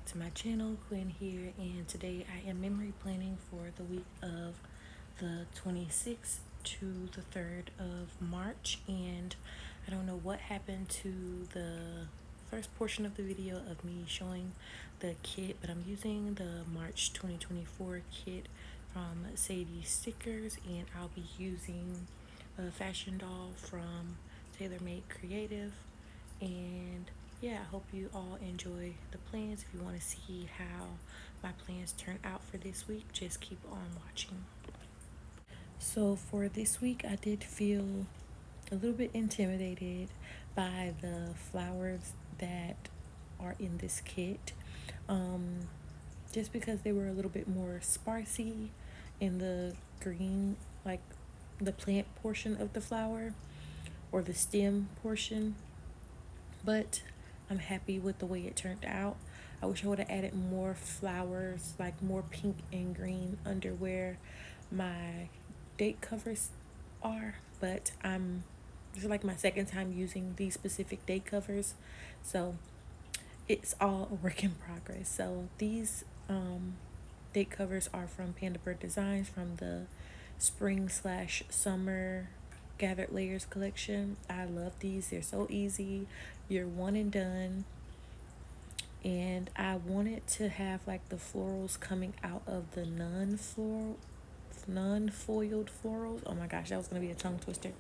to my channel. Quen here, and today I am memory planning for the week of the 26th to the 3rd of March. And I don't know what happened to the first portion of the video of me showing the kit, but I'm using the March 2024 kit from Sadie Stickers, and I'll be using a fashion doll from Tailor Made Creative. And yeah, I hope you all enjoy the plans. If you want to see how my plans turn out for this week, just keep on watching. So for this week, I did feel a little bit intimidated by the flowers that are in this kit, just because they were a little bit more sparsy in the green, like the plant portion of the flower or the stem portion. But I'm happy with the way it turned out. I wish I would have added more flowers, like more pink and green under where my date covers are, but this is like my second time using these specific date covers, so it's all a work in progress. So these date covers are from Panda Bird Designs from the spring/summer gathered layers collection. I love these. They're so easy. You're one and done. And I wanted to have like the florals coming out of the non-foiled florals. Oh my gosh, that was gonna be a tongue twister.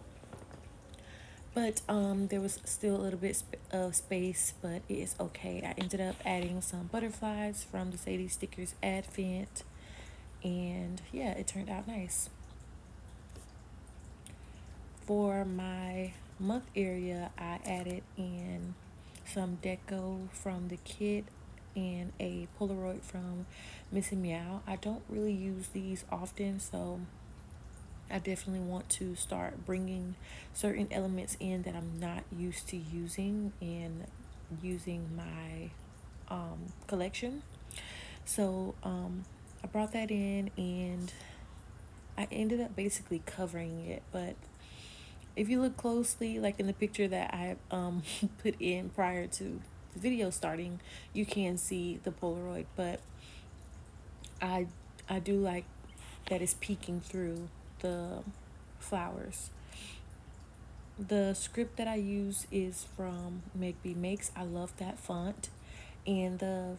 But there was still a little bit of space, but it is okay. I ended up adding some butterflies from the Sadie Stickers Advent, and yeah, it turned out nice. For my month area, I added in some deco from the kit and a Polaroid from Missy Meow. I don't really use these often, so I definitely want to start bringing certain elements in that I'm not used to using and using my collection. So I brought that in, and I ended up basically covering it. But if you look closely, like in the picture that I put in prior to the video starting, you can see the Polaroid, but I do like that it's peeking through the flowers. The script that I use is from Make Be Makes. I love that font. And the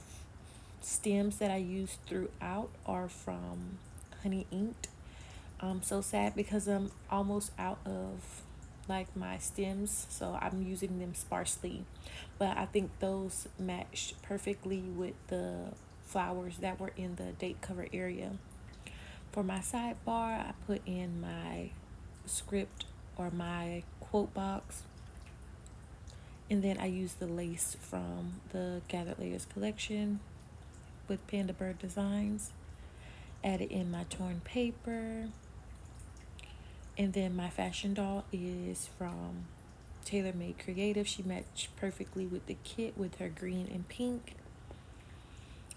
stems that I use throughout are from Honey Inked. I'm so sad because I'm almost out of like my stems, so I'm using them sparsely, but I think those matched perfectly with the flowers that were in the date cover area. For my sidebar, I put in my script or my quote box, and then I used the lace from the Gathered Layers collection with Panda Bird Designs, added in my torn paper, and then my fashion doll is from Tailor Made Creative. She matched perfectly with the kit with her green and pink.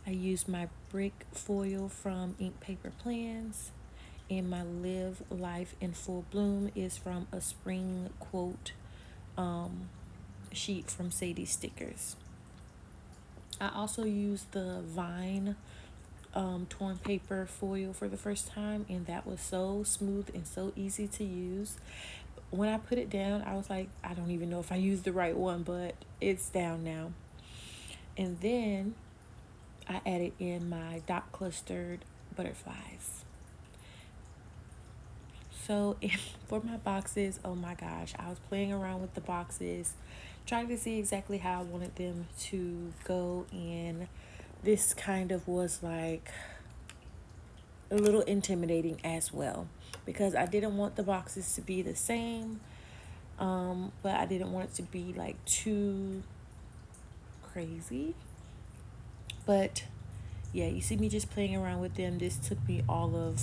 I used my brick foil from Ink Paper Plans, and my Live Life in Full Bloom is from a spring quote sheet from Sadie Stickers. I also used the Vine torn paper foil for the first time, and that was so smooth and so easy to use. When I put it down, I was like, I don't even know if I used the right one, but it's down now. And then I added in my dot clustered butterflies. So for my boxes, oh my gosh, I was playing around with the boxes, trying to see exactly how I wanted them to go, and this kind of was like a little intimidating as well, because I didn't want the boxes to be the same, but I didn't want it to be like too crazy. But yeah, you see me just playing around with them. This took me all of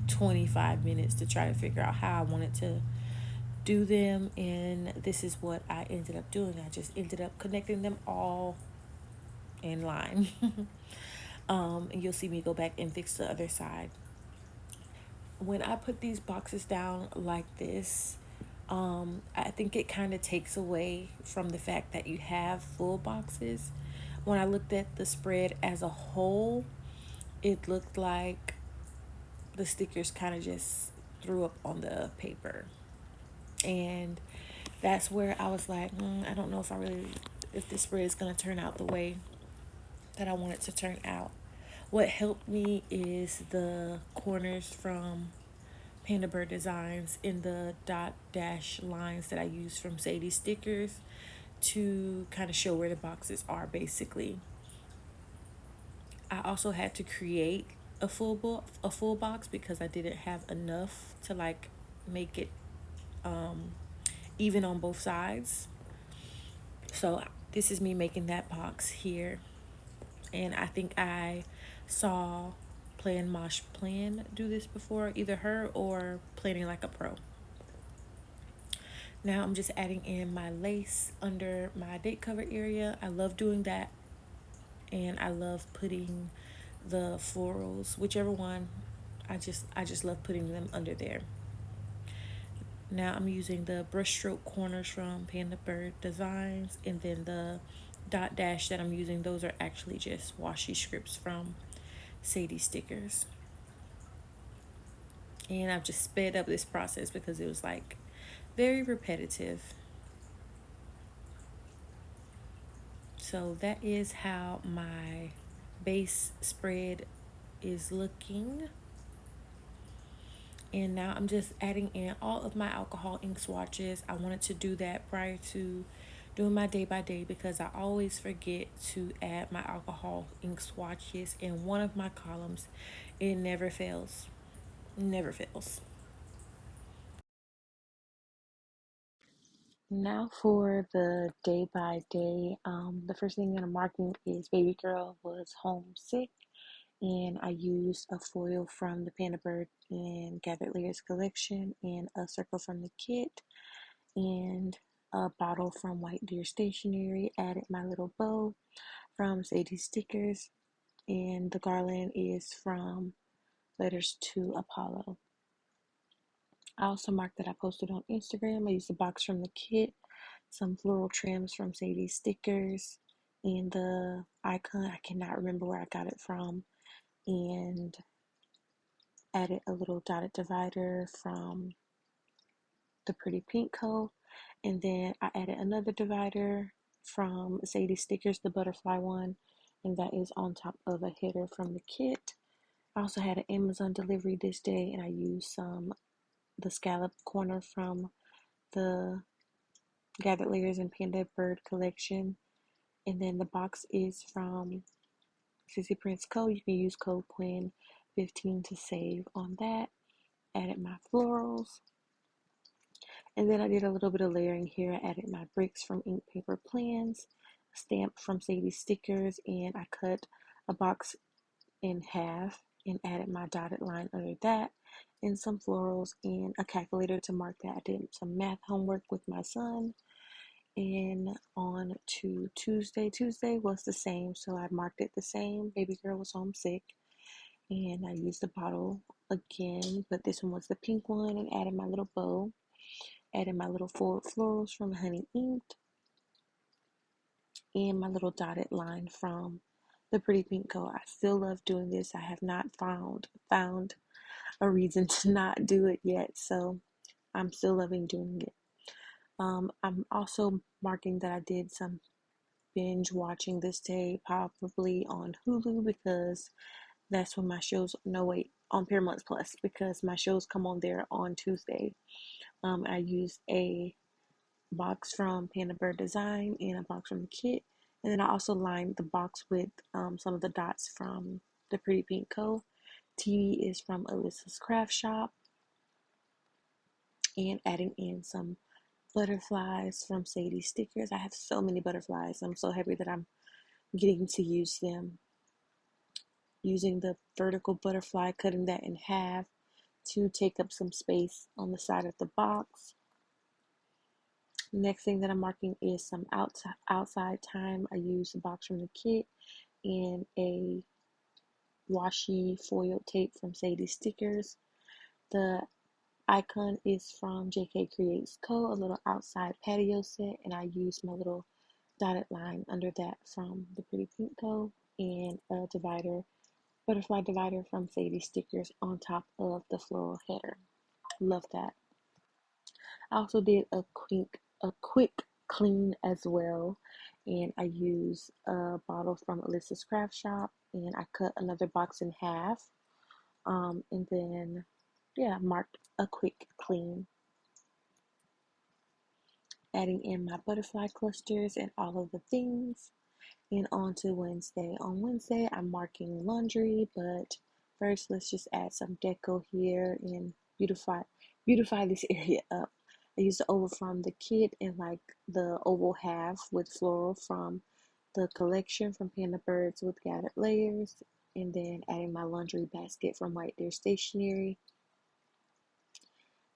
25 minutes to try to figure out how I wanted to do them, and this is what I ended up doing. I just ended up connecting them all in line. And you'll see me go back and fix the other side. When I put these boxes down like this, I think it kind of takes away from the fact that you have full boxes, when I looked at the spread as a whole, it looked like the stickers kind of just threw up on the paper. And that's where I was like, I don't know if this spread is going to turn out the way that I want it to turn out. What helped me is the corners from Panda Bird Designs in the dot dash lines that I use from Sadie stickers to kind of show where the boxes are basically. I also had to create a full box because I didn't have enough to like make it even on both sides. So this is me making that box here. And I think I saw Plan do this before, either her or Planning Like a Pro. Now I'm just adding in my lace under my date cover area. I love doing that, and I love putting the florals, whichever one. I just love putting them under there. Now I'm using the brushstroke corners from Panda Bird Designs, and then the dot dash that I'm using, those are actually just washi scripts from Sadie stickers. And I've just sped up this process because it was like very repetitive. So that is how my base spread is looking. And now I'm just adding in all of my alcohol ink swatches. I wanted to do that prior to doing my day by day because I always forget to add my alcohol ink swatches in one of my columns. It never fails. Never fails. Now for the day by day, the first thing that I'm marking is baby girl was homesick, and I used a foil from the Panda Bird and Gathered Layers collection, and a circle from the kit, and a bottle from White Deer Stationery. Added my little bow from Sadie Stickers, and the garland is from Letters to Apollo. I also marked that I posted on Instagram. I used a box from the kit, some floral trims from Sadie Stickers, and the icon, I cannot remember where I got it from, and added a little dotted divider from the Pretty Pink Co. And then I added another divider from Sadie Stickers, the butterfly one, and that is on top of a header from the kit. I also had an Amazon delivery this day, and I used the scallop corner from the Gathered Layers and Panda Bird collection. And then the box is from Sissysprintsco. You can use code Quen20 to save on that. Added my florals. And then I did a little bit of layering here. I added my bricks from Ink Paper Plans, a stamp from Sadie Stickers, and I cut a box in half and added my dotted line under that, and some florals and a calculator to mark that I did some math homework with my son. And on to Tuesday. Tuesday was the same, so I marked it the same. Baby girl was homesick, and I used the bottle again, but this one was the pink one, and added my little bow. Added my little florals from Honey Inked, and my little dotted line from the Pretty Pink Co. I still love doing this. I have not found a reason to not do it yet, so I'm still loving doing it. I'm also marking that I did some binge watching this day, probably on Hulu, because that's when my shows, no wait, on Paramount Plus, because my shows come on there on Tuesday. I used a box from Panda Bird Design and a box from the kit, and then I also lined the box with some of the dots from the Pretty Pink Co. TV is from Alyssa's Craft Shop, and adding in some butterflies from Sadie Stickers. I have so many butterflies. I'm so happy that I'm getting to use them. Using the vertical butterfly, cutting that in half to take up some space on the side of the box. Next thing that I'm marking is some outside time. I used a box from the kit and a washi foil tape from Sadie Stickers. The icon is from JK Creates Co., a little outside patio set, and I used my little dotted line under that from the Pretty Pinko, and a divider, butterfly divider from Sadie Stickers on top of the floral header. Love that. I also did a quick clean as well, and I used a bottle from Alyssa's Craft Shop, and I cut another box in half, and then yeah, marked a quick clean, adding in my butterfly clusters and all of the things. And on to Wednesday. On Wednesday, I'm marking laundry, but first let's just add some deco here and beautify this area up. I used the oval from the kit and like the oval half with floral from the collection from Panda Birds with gathered layers, and then adding my laundry basket from White Deer Stationery.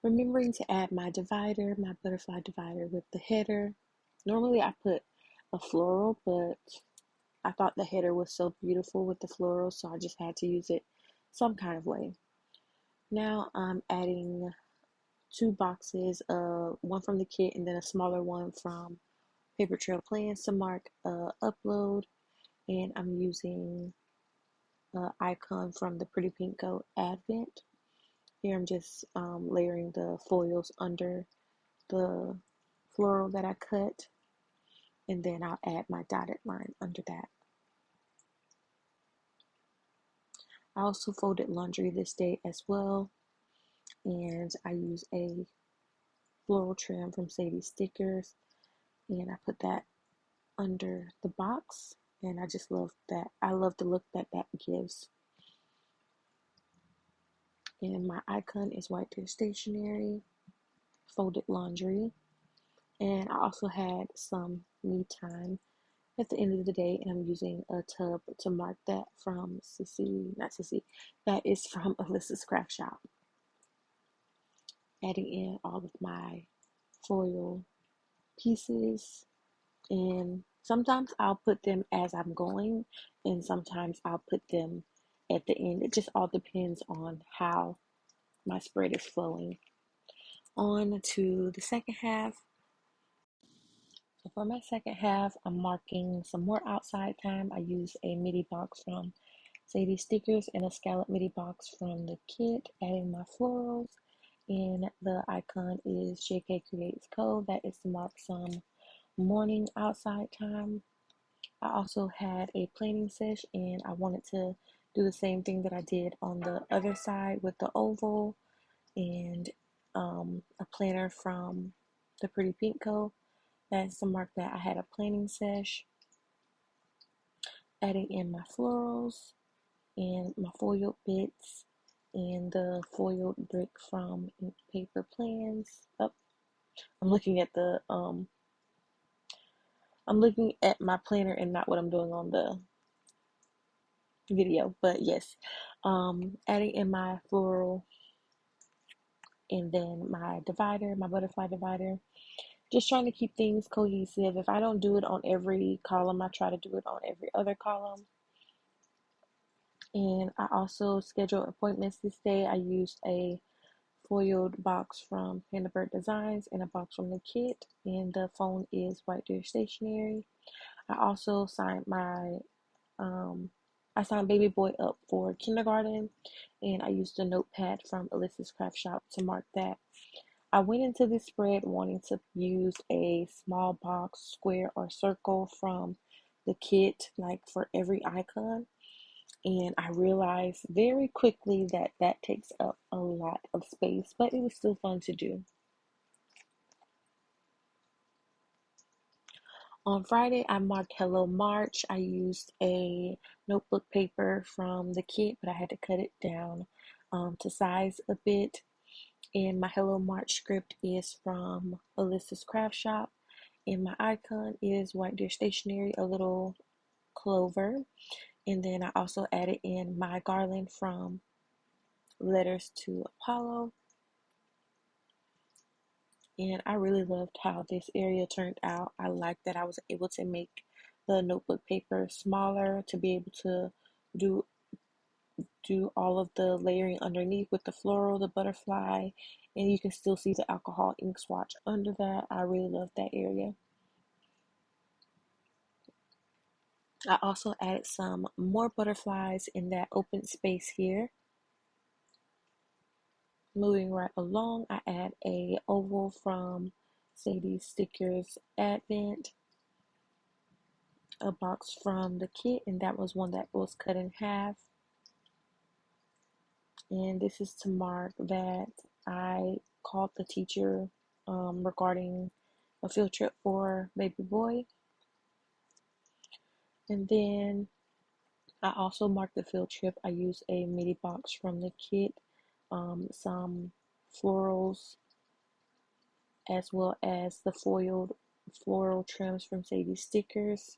Remembering to add my divider, my butterfly divider with the header. Normally I put a floral, but I thought the header was so beautiful with the floral, so I just had to use it some kind of way. Now I'm adding two boxes, one from the kit and then a smaller one from Paper Trail Plans to mark upload. And I'm using icon from the Pretty Pinko Advent. Here I'm just layering the foils under the floral that I cut, and then I'll add my dotted line under that. I also folded laundry this day as well, and I use a floral trim from Sadie Stickers, and I put that under the box, and I just love that. I love the look that that gives. And my icon is White Deer Stationery, folded laundry, and I also had some me time at the end of the day, and I'm using a tub to mark that from not Sissy, that is from Alyssa's Craft Shop. Adding in all of my foil pieces, and sometimes I'll put them as I'm going, and sometimes I'll put them at the end. It just all depends on how my spread is flowing. On to the second half. So for my second half, I'm marking some more outside time. I use a MIDI box from Sadie Stickers and a scallop MIDI box from the kit, adding my florals. And the icon is JK Creates Co. That is to mark some morning outside time. I also had a planning sesh, and I wanted to do the same thing that I did on the other side with the oval and a planner from the Pretty Pinko. That's to mark that I had a planning sesh. Adding in my florals and my foiled bits and the foiled brick from Ink Paper Plans. Oh, I'm looking at I'm looking at my planner and not what I'm doing on the video, but yes, adding in my floral and then my divider, my butterfly divider. Just trying to keep things cohesive. If I don't do it on every column, I try to do it on every other column. And I also scheduled appointments this day. I used a foiled box from Panda Bird Designs and a box from the kit, and the phone is White Deer Stationery. I also signed my I signed baby boy up for kindergarten, and I used a notepad from Alyssa's Craft Shop to mark that. I went into this spread wanting to use a small box, square, or circle from the kit, like for every icon. And I realized very quickly that that takes up a lot of space, but it was still fun to do. On Friday, I marked Hello March. I used a notebook paper from the kit, but I had to cut it down to size a bit. And my Hello March script is from Alyssa's Craft Shop. And my icon is White Deer Stationery, a little clover. And then I also added in my garland from Letters to Apollo. And I really loved how this area turned out. I liked that I was able to make the notebook paper smaller to be able to do all of the layering underneath with the floral, the butterfly, and you can still see the alcohol ink swatch under that. I really love that area. I also added some more butterflies in that open space here. Moving right along, I add a oval from Sadie's Stickers Advent, a box from the kit, and that was one that was cut in half. And this is to mark that I called the teacher regarding a field trip for baby boy. And then I also marked the field trip. I used a midi box from the kit, some florals, as well as the foiled floral trims from Sadie Stickers.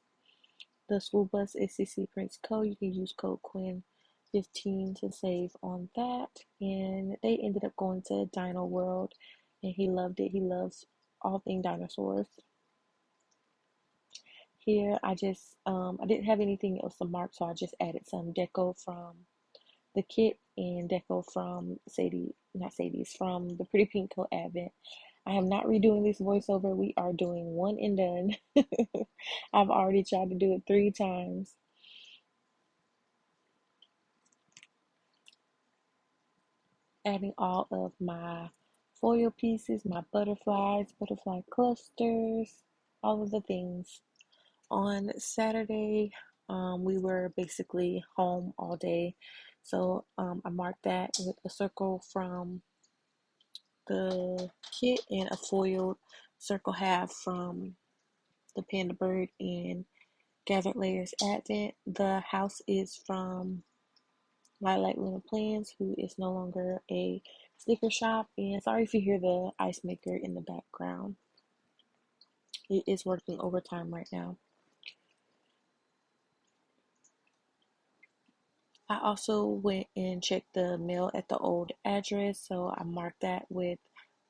The school bus is Sissysprintsco. You can use code Quen15 to save on that. And they ended up going to Dino World, and he loved it. He loves all things dinosaurs. Here, I didn't have anything else to mark, so I just added some deco from the kit and deco from not Sadie's, from the Pretty Pink Co Advent. I am not redoing this voiceover. We are doing one and done. I've already tried to do it 3 times. Adding all of my foil pieces, my butterflies, butterfly clusters, all of the things. On Saturday, we were basically home all day. So I marked that with a circle from the kit and a foiled circle half from the Panda Bird and Gathered Layers Advent. The house is from Lilac Luna Plans, who is no longer a sticker shop. And sorry if you hear the ice maker in the background. It is working overtime right now. I also went and checked the mail at the old address, so I marked that with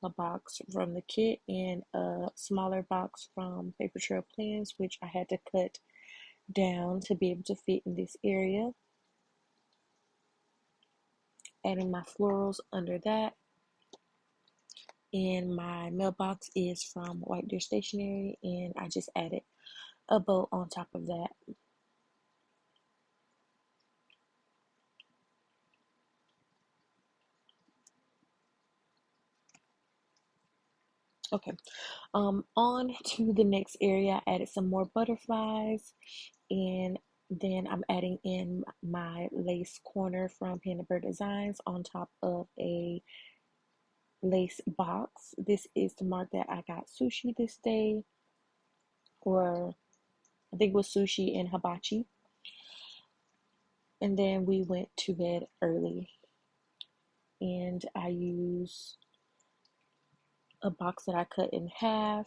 a box from the kit and a smaller box from Paper Trail Plans, which I had to cut down to be able to fit in this area. Adding my florals under that. And my mailbox is from White Deer Stationery, and I just added a bow on top of that. Okay, on to the next area. I added some more butterflies, and then I'm adding in my lace corner from Panda Bird Designs on top of a lace box. This is to mark that I got sushi this day, or I think it was sushi and hibachi. And then we went to bed early, and I used a box that I cut in half.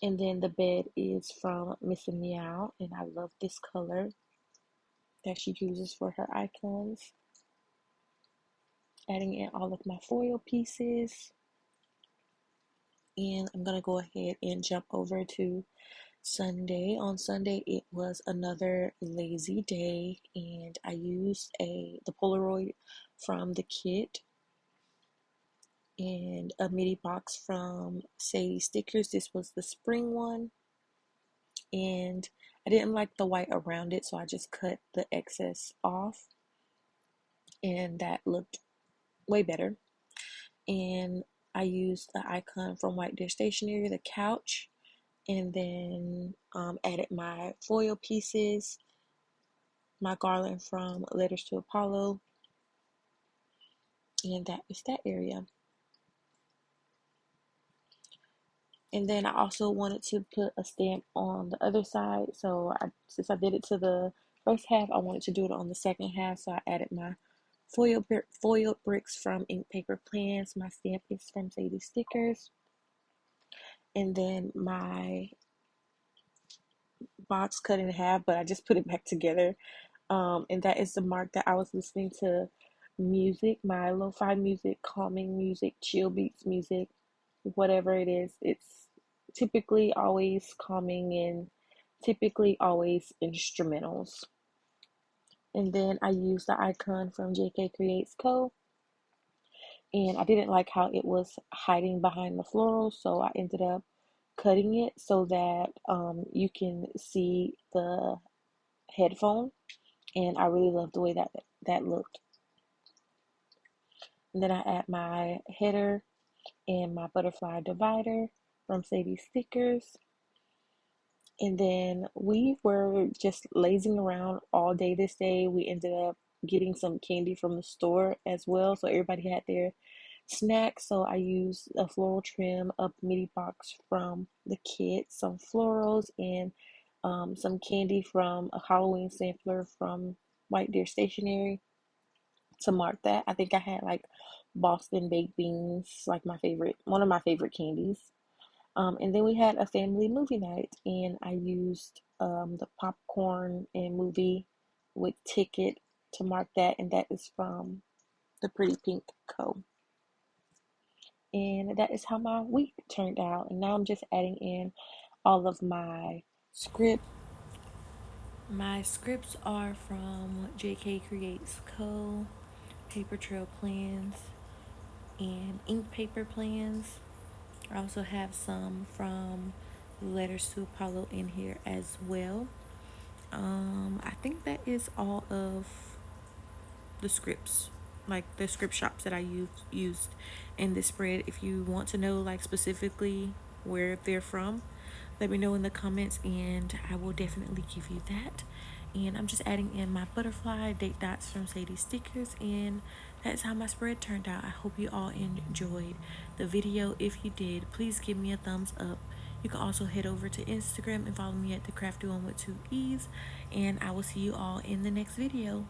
And then the bed is from Miss Meow, and I love this color that she uses for her icons. Adding in all of my foil pieces. And I'm gonna go ahead and jump over to Sunday. On Sunday, it was another lazy day, and I used the Polaroid from the kit and a midi box from Sadie Stickers. This was the spring one, and I didn't like the white around it, so I just cut the excess off, and that looked way better. And I used the icon from White Deer Stationery, the couch, and then added my foil pieces, my garland from Letters to Apollo, and that is that area. And then I also wanted to put a stamp on the other side, so since I did it to the first half, I wanted to do it on the second half, so I added my foiled bricks from Ink Paper Plans. My stamp is from Sadie Stickers, and then my box cut in half, but I just put it back together. And that is the mark that I was listening to music, my lo-fi music, calming music, chill beats music, whatever it is. It's typically always calming and typically always instrumentals. And then I used the icon from JK Creates Co. And I didn't like how it was hiding behind the florals, so I ended up cutting it so that you can see the headphone, and I really love the way that looked. And then I add my header and my butterfly divider from Sadie Stickers. And then we were just lazing around all day this day. We ended up getting some candy from the store as well, so everybody had their snacks. So I used a floral trim up midi box from the kids, some florals, and some candy from a Halloween sampler from White Deer Stationery to mark that. I think I had like Boston baked beans, like one of my favorite candies. And then we had a family movie night, and I used the popcorn and movie with ticket to mark that, and that is from the Pretty Pink Co. And that is how my week turned out. And now I'm just adding in all of my script. My scripts are from JK Creates Co., Paper Trail Plans, and ink paper plans. I also have some from Letters to Apollo in here as well. I think that is all of the scripts, like the script shops that I used in this spread. If you want to know like specifically where they're from, let me know in the comments and I will definitely give you that. And I'm just adding in my butterfly date dots from Sadie Stickers, and that's how my spread turned out. I hope you all enjoyed the video. If you did, please give me a thumbs up. You can also head over to Instagram and follow me at the Crafty One with 2 E's, and I will see you all in the next video.